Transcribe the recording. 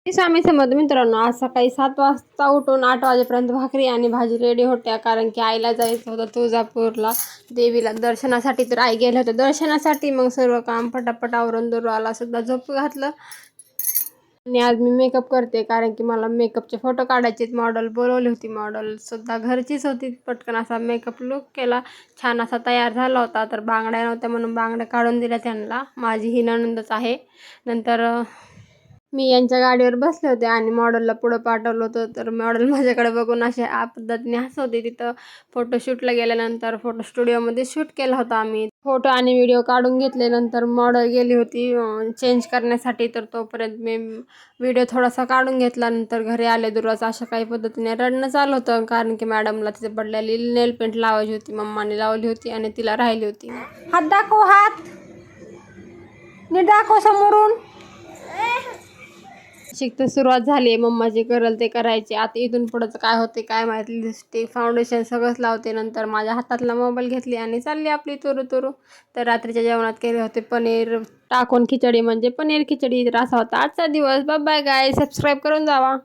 स्वामी समर्थ मित्रांनो, आज सकाळी 7 वाजता उठून 8 वाजेपर्यंत भाकरी आणि भाजी रेडी होत्या, कारण की आईला जायचं होतं तुळजापूरला देवीला दर्शनासाठी. तर आई गेल्या होत्या दर्शनासाठी. मग सर्व काम पटापट आवरून दुर्वाला सुद्धा झोप घातलं. आणि आज मी मेकअप करते, कारण की मला मेकअपचे फोटो काढायचे. मॉडेल बोलवली होती, मॉडेल सुद्धा घरचीच होती. पटकन असा मेकअप लुक केला, छान असा तयार झाला होता. तर बांगड्या नव्हत्या म्हणून बांगड्या काढून दिल्या त्यांना. माझी ही नणंदच आहे. नंतर मी यांच्या गाडीवर बसले होते आणि मॉडेलला पुढं पाठवलं होतं. तर मॉडेल माझ्याकडे बघून अशा पद्धतीने हसत होती. तिथं फोटोशूटला गेल्यानंतर फोटो स्टुडिओमध्ये शूट केला होता आम्ही. फोटो आणि व्हिडिओ काढून घेतले. नंतर मॉडेल गेली होती चेंज करण्यासाठी. तर तोपर्यंत मी व्हिडिओ थोडासा काढून घेतला. नंतर घरी आले दुर्वाचं अशा काही पद्धतीने रडणं चालू होतं, कारण की मॅडमला तिथे पडलेली नेल पेंट लावायची होती. मम्माने लावली होती आणि तिला राहिली होती. हात दाखव, हात नीट दाखव समोरून. शिकत सुरुवात झाली. मम्माची करल ते करायचे. आता इथून पुढचं काय होते काय माहिती. लिपस्टिक फाउंडेशन सगळंच लावते. नंतर माझ्या हातातला मोबाईल घेतली आणि चालली आपली तुरू तुरू. तर रात्रीच्या जेवणात केले होते पनीर टाकून खिचडी, म्हणजे पनीर खिचडी. तर असा होता आजचा दिवस. बाय बाय गाय, सबस्क्राईब करून जावा.